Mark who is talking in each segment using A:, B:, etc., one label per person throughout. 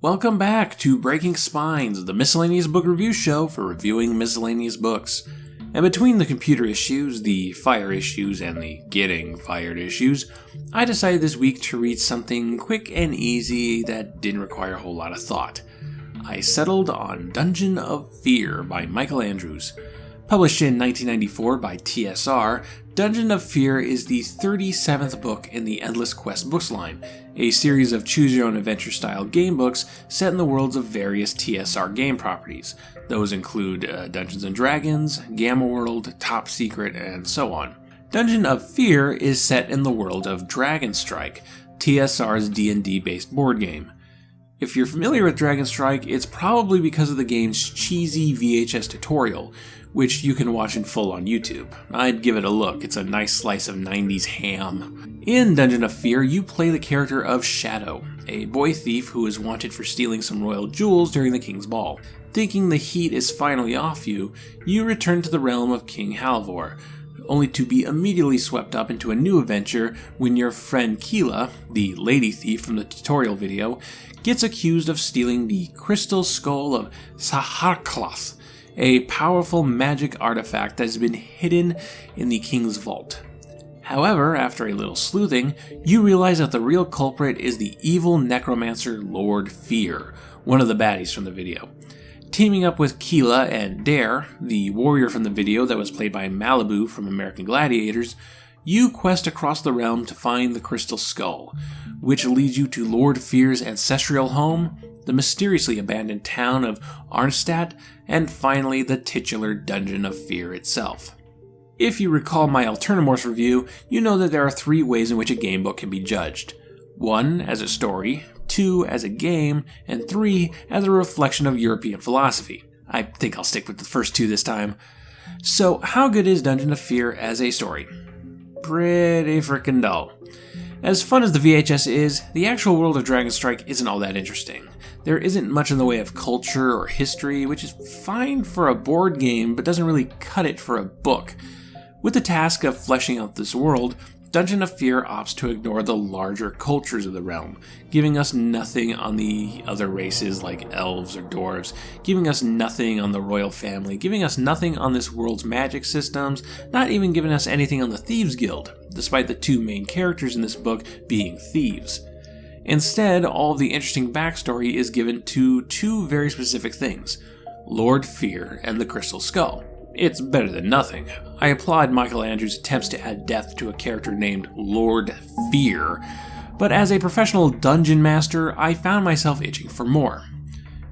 A: Welcome back to Breaking Spines, the miscellaneous book review show for reviewing miscellaneous books. And between the computer issues, the fire issues, and the getting fired issues, I decided this week to read something quick and easy that didn't require a whole lot of thought. I settled on Dungeon of Fear by Michael Andrews. Published in 1994 by TSR, Dungeon of Fear is the 37th book in the Endless Quest books line, a series of choose-your-own-adventure style game books set in the worlds of various TSR game properties. Those include Dungeons & Dragons, Gamma World, Top Secret, and so on. Dungeon of Fear is set in the world of Dragon Strike, TSR's D&D based board game. If you're familiar with Dragon Strike, it's probably because of the game's cheesy VHS tutorial, which you can watch in full on YouTube. I'd give it a look, it's a nice slice of 90s ham. In Dungeon of Fear, you play the character of Shadow, a boy thief who is wanted for stealing some royal jewels during the king's ball. Thinking the heat is finally off you, you return to the realm of King Halvor, only to be immediately swept up into a new adventure when your friend Keela, the lady thief from the tutorial video, gets accused of stealing the crystal skull of Saharkloth, a powerful magic artifact that has been hidden in the king's vault. However, after a little sleuthing, you realize that the real culprit is the evil necromancer Lord Fear, one of the baddies from the video. Teaming up with Keela and Dare, the warrior from the video that was played by Malibu from American Gladiators, you quest across the realm to find the crystal skull, which leads you to Lord Fear's ancestral home, the mysteriously abandoned town of Arnstadt, and finally the titular Dungeon of Fear itself. If you recall my Alternamorphs review, you know that there are 3 ways in which a game book can be judged. 1 as a story, 2 as a game, and 3 as a reflection of European philosophy. I think I'll stick with the first 2 this time. So how good is Dungeon of Fear as a story? Pretty frickin' dull. As fun as the VHS is, the actual world of Dragon Strike isn't all that interesting. There isn't much in the way of culture or history, which is fine for a board game, but doesn't really cut it for a book. With the task of fleshing out this world, Dungeon of Fear opts to ignore the larger cultures of the realm, giving us nothing on the other races like elves or dwarves, giving us nothing on the royal family, giving us nothing on this world's magic systems, not even giving us anything on the Thieves Guild, despite the 2 main characters in this book being thieves. Instead, all of the interesting backstory is given to 2 very specific things: Lord Fear and the Crystal Skull. It's better than nothing. I applaud Michael Andrews' attempts to add depth to a character named Lord Fear, but as a professional dungeon master, I found myself itching for more.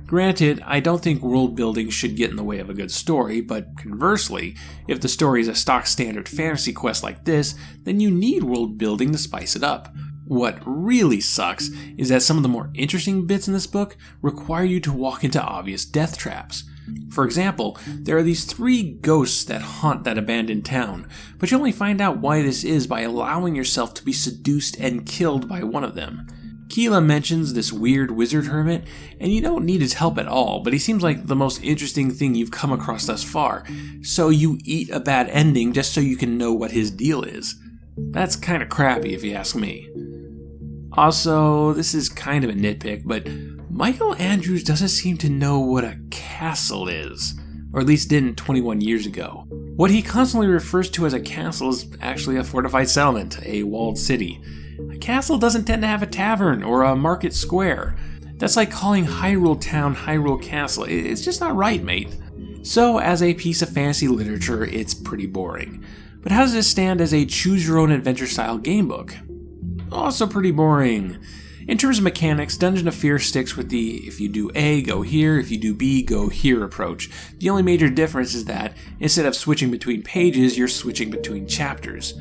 A: Granted, I don't think world building should get in the way of a good story, but conversely, if the story is a stock standard fantasy quest like this, then you need world building to spice it up. What really sucks is that some of the more interesting bits in this book require you to walk into obvious death traps. For example, there are these 3 ghosts that haunt that abandoned town, but you only find out why this is by allowing yourself to be seduced and killed by one of them. Keela mentions this weird wizard hermit, and you don't need his help at all, but he seems like the most interesting thing you've come across thus far, so you eat a bad ending just so you can know what his deal is. That's kinda crappy if you ask me. Also, this is kind of a nitpick, but Michael Andrews doesn't seem to know what a castle is, or at least didn't 21 years ago. What he constantly refers to as a castle is actually a fortified settlement, a walled city. A castle doesn't tend to have a tavern or a market square. That's like calling Hyrule Town Hyrule Castle. It's just not right, mate. So, as a piece of fantasy literature, it's pretty boring. But how does this stand as a choose-your-own-adventure style gamebook? Also pretty boring. In terms of mechanics, Dungeon of Fear sticks with the if you do A, go here, if you do B, go here approach. The only major difference is that instead of switching between pages, you're switching between chapters.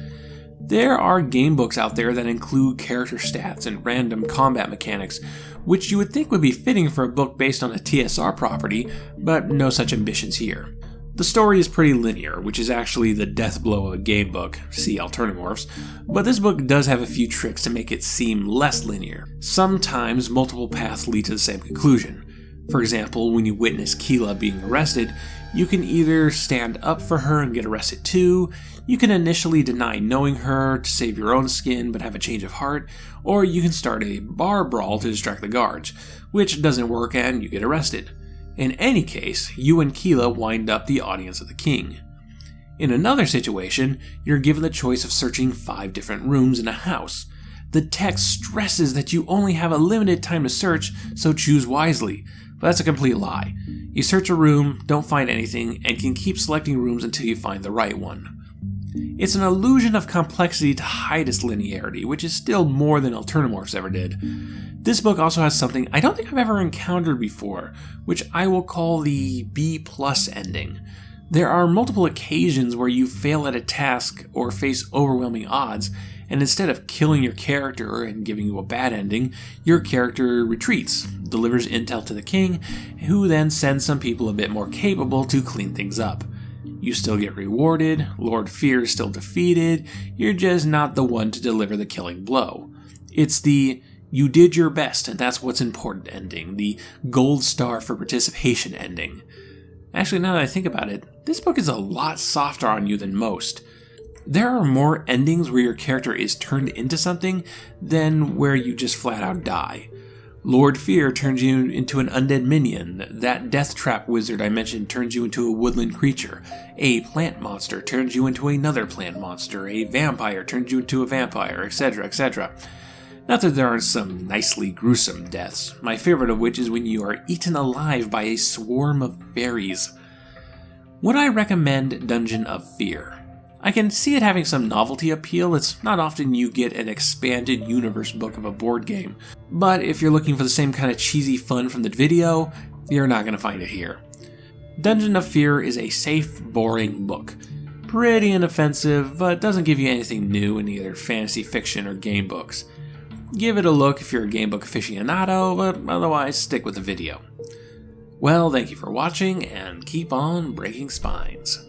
A: There are gamebooks out there that include character stats and random combat mechanics, which you would think would be fitting for a book based on a TSR property, but no such ambitions here. The story is pretty linear, which is actually the death blow of a gamebook, see Alternamorphs, but this book does have a few tricks to make it seem less linear. Sometimes multiple paths lead to the same conclusion. For example, when you witness Keela being arrested, you can either stand up for her and get arrested too, you can initially deny knowing her to save your own skin but have a change of heart, or you can start a bar brawl to distract the guards, which doesn't work and you get arrested. In any case, you and Keela wind up the audience of the king. In another situation, you're given the choice of searching 5 different rooms in a house. The text stresses that you only have a limited time to search, so choose wisely, but that's a complete lie. You search a room, don't find anything, and can keep selecting rooms until you find the right one. It's an illusion of complexity to hide its linearity, which is still more than Alternamorphs ever did. This book also has something I don't think I've ever encountered before, which I will call the B+ ending. There are multiple occasions where you fail at a task or face overwhelming odds, and instead of killing your character and giving you a bad ending, your character retreats, delivers intel to the king, who then sends some people a bit more capable to clean things up. You still get rewarded, Lord Fear is still defeated, you're just not the one to deliver the killing blow. It's the you did your best and that's what's important ending, the gold star for participation ending. Actually, now that I think about it, this book is a lot softer on you than most. There are more endings where your character is turned into something than where you just flat out die. Lord Fear turns you into an undead minion, that death trap wizard I mentioned turns you into a woodland creature, a plant monster turns you into another plant monster, a vampire turns you into a vampire, etc., etc. Not that there aren't some nicely gruesome deaths, my favorite of which is when you are eaten alive by a swarm of fairies. Would I recommend Dungeon of Fear? I can see it having some novelty appeal. It's not often you get an expanded universe book of a board game, but if you're looking for the same kind of cheesy fun from the video, you're not going to find it here. Dungeon of Fear is a safe, boring book. Pretty inoffensive, but doesn't give you anything new in either fantasy fiction or game books. Give it a look if you're a gamebook aficionado, but otherwise stick with the video. Well, thank you for watching, and keep on breaking spines.